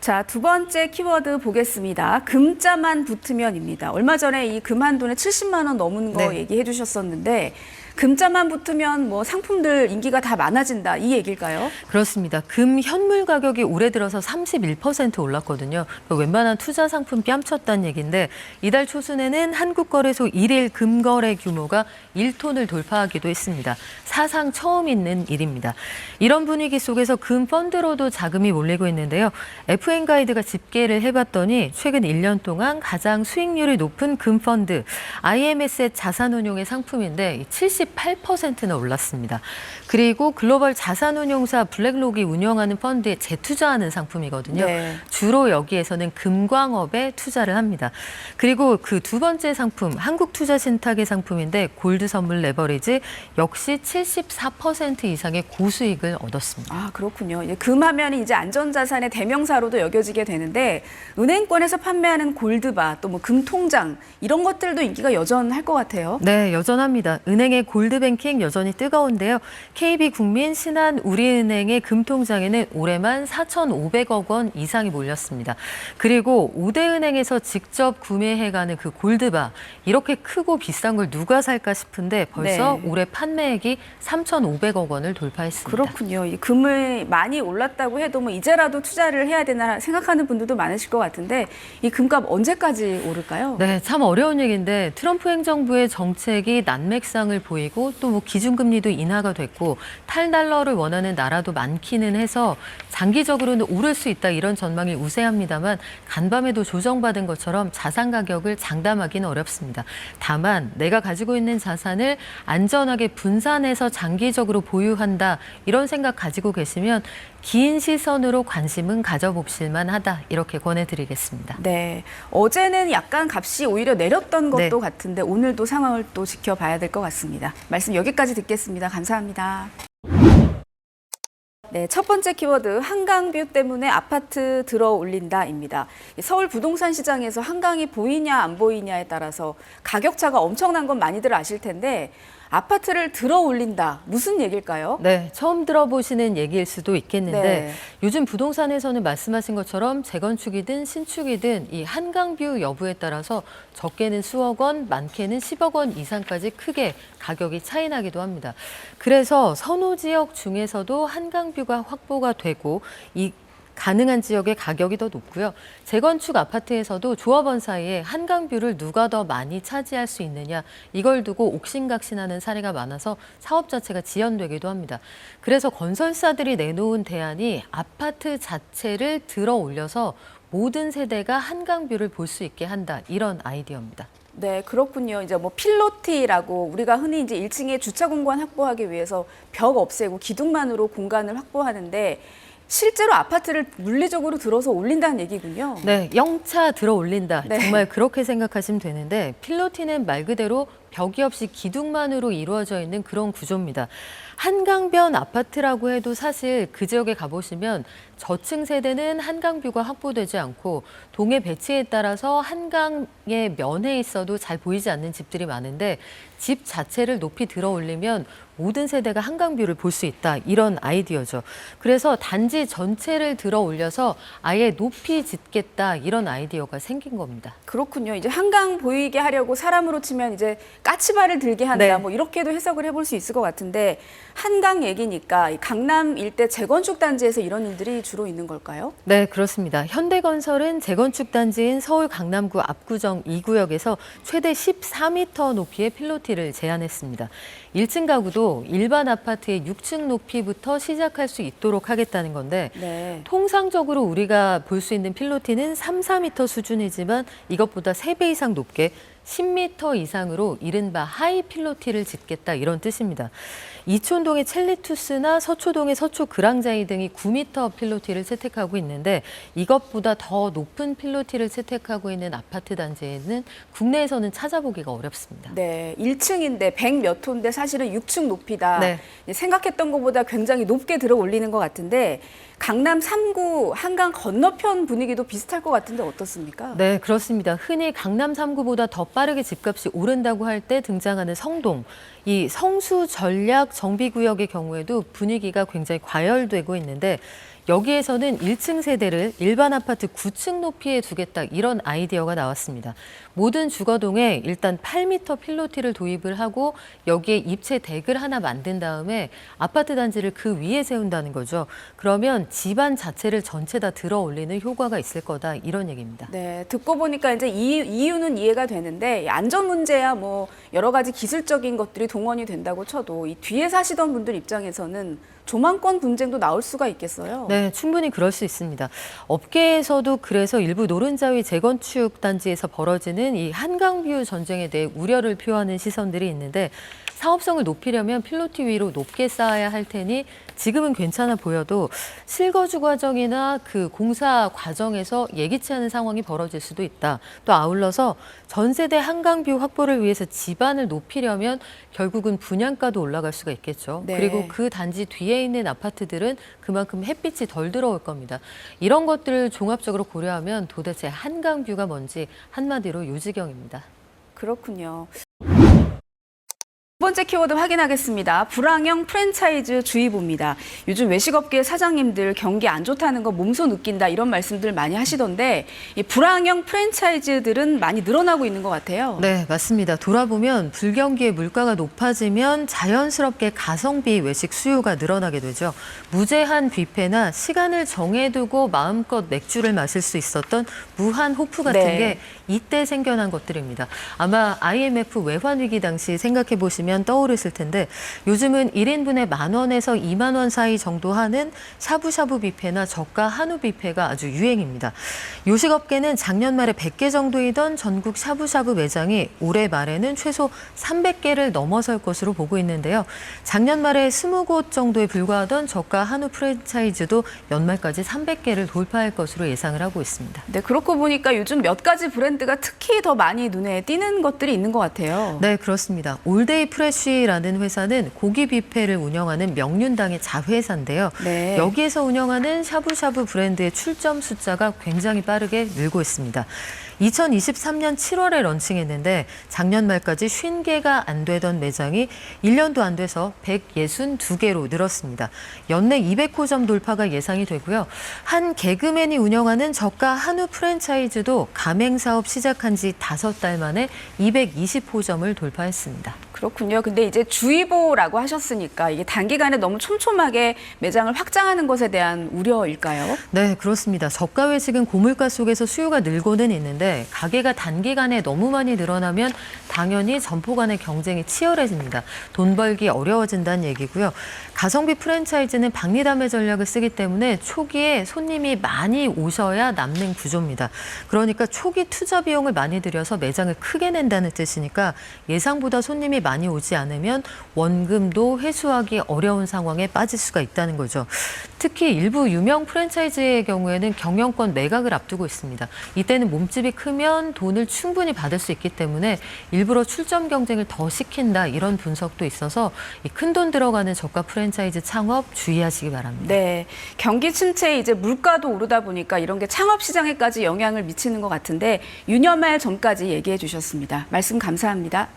자, 두 번째 키워드 보겠습니다. 금자만 붙으면입니다. 얼마 전에 이 금 한 돈에 70만 원 넘은 거 얘기해 주셨었는데 금자만 붙으면 뭐 상품들 인기가 다 많아진다 이 얘기일까요? 그렇습니다. 금 현물 가격이 올해 들어서 31% 올랐거든요. 웬만한 투자 상품 뺨쳤다는 얘기인데 이달 초순에는 한국거래소 1일 금거래 규모가 1톤을 돌파하기도 했습니다. 사상 처음 있는 일입니다. 이런 분위기 속에서 금 펀드로도 자금이 몰리고 있는데요. FN가이드가 집계를 해봤더니 최근 1년 동안 가장 수익률이 높은 금 펀드 IMS의 자산운용의 상품인데 78%나 올랐습니다. 그리고 글로벌 자산운용사 블랙록이 운영하는 펀드에 재투자하는 상품이거든요. 네. 주로 여기에서는 금광업에 투자를 합니다. 그리고 그 두 번째 상품, 한국투자신탁의 상품인데 골드 선물 레버리지 역시 74% 이상의 고수익을 얻었습니다. 아, 그렇군요. 이제 금하면 이제 안전자산의 대명사로도 여겨지게 되는데 은행권에서 판매하는 골드바 또 뭐 금통장 이런 것들도 인기가 여전할 것 같아요. 네, 여전합니다. 은행의 골드뱅킹 여전히 뜨거운데요. KB국민, 신한, 우리은행의 금통장에는 올해만 4,500억 원 이상이 몰렸습니다. 그리고 5대 은행에서 직접 구매해가는 그 골드바, 이렇게 크고 비싼 걸 누가 살까 싶은데 벌써 올해 판매액이 3,500억 원을 돌파했습니다. 그렇군요. 이 금을 많이 올랐다고 해도 뭐 이제라도 투자를 해야 되나 생각하는 분들도 많으실 것 같은데 이 금값 언제까지 오를까요? 네, 참 어려운 얘기인데 트럼프 행정부의 정책이 난맥상을 보이고 또 뭐 기준금리도 인하가 됐고 탈달러를 원하는 나라도 많기는 해서 장기적으로는 오를 수 있다 이런 전망이 우세합니다만 간밤에도 조정받은 것처럼 자산 가격을 장담하기는 어렵습니다. 다만 내가 가지고 있는 자산을 안전하게 분산해서 장기적으로 보유한다 이런 생각 가지고 계시면 긴 시선으로 관심은 가져보실 만하다 이렇게 권해드리겠습니다. 네, 어제는 약간 값이 오히려 내렸던 것도 같은데 오늘도 상황을 또 지켜봐야 될 것 같습니다. 말씀 여기까지 듣겠습니다. 감사합니다. 네, 첫 번째 키워드 한강뷰 때문에 아파트 들어 올린다입니다. 서울 부동산 시장에서 한강이 보이냐 안 보이냐에 따라서 가격 차가 엄청난 건 많이들 아실 텐데 아파트를 들어 올린다. 무슨 얘기일까요? 네, 처음 들어보시는 얘기일 수도 있겠는데 요즘 부동산에서는 말씀하신 것처럼 재건축이든 신축이든 이 한강뷰 여부에 따라서 적게는 수억 원, 많게는 10억 원 이상까지 크게 가격이 차이 나기도 합니다. 그래서 선호 지역 중에서도 한강뷰가 확보가 되고 이 가능한 지역의 가격이 더 높고요. 재건축 아파트에서도 조합원 사이에 한강뷰를 누가 더 많이 차지할 수 있느냐 이걸 두고 옥신각신하는 사례가 많아서 사업 자체가 지연되기도 합니다. 그래서 건설사들이 내놓은 대안이 아파트 자체를 들어 올려서 모든 세대가 한강뷰를 볼 수 있게 한다 이런 아이디어입니다. 네, 그렇군요. 이제 뭐 필로티라고 우리가 흔히 이제 1층에 주차 공간 확보하기 위해서 벽 없애고 기둥만으로 공간을 확보하는데 실제로 아파트를 물리적으로 들어서 올린다는 얘기군요. 네, 영차 들어 올린다. 네. 정말 그렇게 생각하시면 되는데 필로티는 말 그대로 벽이 없이 기둥만으로 이루어져 있는 그런 구조입니다. 한강변 아파트라고 해도 사실 그 지역에 가보시면 저층 세대는 한강뷰가 확보되지 않고 동의 배치에 따라서 한강의 면에 있어도 잘 보이지 않는 집들이 많은데 집 자체를 높이 들어 올리면 모든 세대가 한강뷰를 볼 수 있다. 이런 아이디어죠. 그래서 단지 전체를 들어 올려서 아예 높이 짓겠다. 이런 아이디어가 생긴 겁니다. 그렇군요. 이제 한강 보이게 하려고 사람으로 치면 이제 까치발을 들게 한다. 뭐 이렇게도 해석을 해볼 수 있을 것 같은데 한강 얘기니까 이 강남 일대 재건축 단지에서 이런 일들이 주로 있는 걸까요? 네, 그렇습니다. 현대건설은 재건축 단지인 서울 강남구 압구정 2구역에서 최대 14m 높이의 필로티를 제안했습니다. 1층 가구도 일반 아파트의 6층 높이부터 시작할 수 있도록 하겠다는 건데 통상적으로 우리가 볼 수 있는 필로티는 3, 4m 수준이지만 이것보다 3배 이상 높게 10m 이상으로 이른바 하이 필로티를 짓겠다 이런 뜻입니다. 이촌동의 첼리투스나 서초동의 서초 그랑자이 등이 9m 필로티를 채택하고 있는데 이것보다 더 높은 필로티를 채택하고 있는 아파트 단지에는 국내에서는 찾아보기가 어렵습니다. 네, 1층인데 100 몇 호인데 사실은 6층 높이다. 네. 생각했던 것보다 굉장히 높게 들어 올리는 것 같은데 강남 3구 한강 건너편 분위기도 비슷할 것 같은데 어떻습니까? 네, 그렇습니다. 흔히 강남 3구보다 더 빠르게 집값이 오른다고 할 때 등장하는 성동. 이 성수 전략 정비구역의 경우에도 분위기가 굉장히 과열되고 있는데 여기에서는 1층 세대를 일반 아파트 9층 높이에 두겠다 이런 아이디어가 나왔습니다. 모든 주거동에 일단 8m 필로티를 도입을 하고 여기에 입체 덱을 하나 만든 다음에 아파트 단지를 그 위에 세운다는 거죠. 그러면 집안 자체를 전체 다 들어 올리는 효과가 있을 거다 이런 얘기입니다. 네, 듣고 보니까 이제 이유는 이해가 되는데 안전 문제야 뭐 여러 가지 기술적인 것들이 동원이 된다고 쳐도 이 뒤에 사시던 분들 입장에서는 조망권 분쟁도 나올 수가 있겠어요. 네, 충분히 그럴 수 있습니다. 업계에서도 그래서 일부 노른자위 재건축 단지에서 벌어지는 이 한강뷰 전쟁에 대해 우려를 표하는 시선들이 있는데 사업성을 높이려면 필로티 위로 높게 쌓아야 할 테니 지금은 괜찮아 보여도 실거주 과정이나 그 공사 과정에서 예기치 않은 상황이 벌어질 수도 있다. 또 아울러서 전세대 한강뷰 확보를 위해서 지반을 높이려면 결국은 분양가도 올라갈 수가 있겠죠. 네. 그리고 그 단지 뒤에 있는 아파트들은 그만큼 햇빛이 덜 들어올 겁니다. 이런 것들을 종합적으로 고려하면 도대체 한강뷰가 뭔지 한마디로 요지경입니다. 그렇군요. 두 번째 키워드 확인하겠습니다. 불황형 프랜차이즈 주의보입니다. 요즘 외식업계 사장님들 경기 안 좋다는 거 몸소 느낀다 이런 말씀들 많이 하시던데 이 불황형 프랜차이즈들은 많이 늘어나고 있는 것 같아요. 네, 맞습니다. 돌아보면 불경기에 물가가 높아지면 자연스럽게 가성비 외식 수요가 늘어나게 되죠. 무제한 뷔페나 시간을 정해두고 마음껏 맥주를 마실 수 있었던 무한 호프 같은 네. 게 이때 생겨난 것들입니다. 아마 IMF 외환 위기 당시 생각해 보시면 떠오르실 텐데 요즘은 1인분에 10,000원에서 20,000원 사이 정도 하는 샤브샤브 뷔페나 저가 한우 뷔페가 아주 유행입니다. 요식업계는 작년 말에 100개 정도이던 전국 샤브샤브 매장이 올해 말에는 최소 300개를 넘어설 것으로 보고 있는데요. 작년 말에 20곳 정도에 불과하던 저가 한우 프랜차이즈도 연말까지 300개를 돌파할 것으로 예상을 하고 있습니다. 네, 그렇고 보니까 요즘 몇 가지 브랜드가 특히 더 많이 눈에 띄는 것들이 있는 것 같아요. 네, 그렇습니다. 올데이 프레쉬라는 회사는 고기 뷔페를 운영하는 명륜당의 자회사인데요. 네. 여기에서 운영하는 샤브샤브 브랜드의 출점 숫자가 굉장히 빠르게 늘고 있습니다. 2023년 7월에 런칭했는데 작년 말까지 50개가 안 되던 매장이 1년도 안 돼서 162개로 늘었습니다. 연내 200호점 돌파가 예상이 되고요. 한 개그맨이 운영하는 저가 한우 프랜차이즈도 가맹 사업 시작한 지 5달 만에 220호점을 돌파했습니다. 그렇군요. 근데 이제 주의보라고 하셨으니까 이게 단기간에 너무 촘촘하게 매장을 확장하는 것에 대한 우려일까요? 네, 그렇습니다. 저가 외식은 고물가 속에서 수요가 늘고는 있는데 가게가 단기간에 너무 많이 늘어나면 당연히 점포 간의 경쟁이 치열해집니다. 돈 벌기 어려워진다는 얘기고요. 가성비 프랜차이즈는 박리담의 전략을 쓰기 때문에 초기에 손님이 많이 오셔야 남는 구조입니다. 그러니까 초기 투자 비용을 많이 들여서 매장을 크게 낸다는 뜻이니까 예상보다 손님이 많이 오지 않으면 원금도 회수하기 어려운 상황에 빠질 수가 있다는 거죠. 특히 일부 유명 프랜차이즈의 경우에는 경영권 매각을 앞두고 있습니다. 이때는 몸집이 크면 돈을 충분히 받을 수 있기 때문에 일부러 출점 경쟁을 더 시킨다 이런 분석도 있어서 큰 돈 들어가는 저가 프랜차이즈 창업 주의하시기 바랍니다. 네, 경기 침체에 이제 물가도 오르다 보니까 이런 게 창업 시장에까지 영향을 미치는 것 같은데 유념할 점까지 얘기해 주셨습니다. 말씀 감사합니다.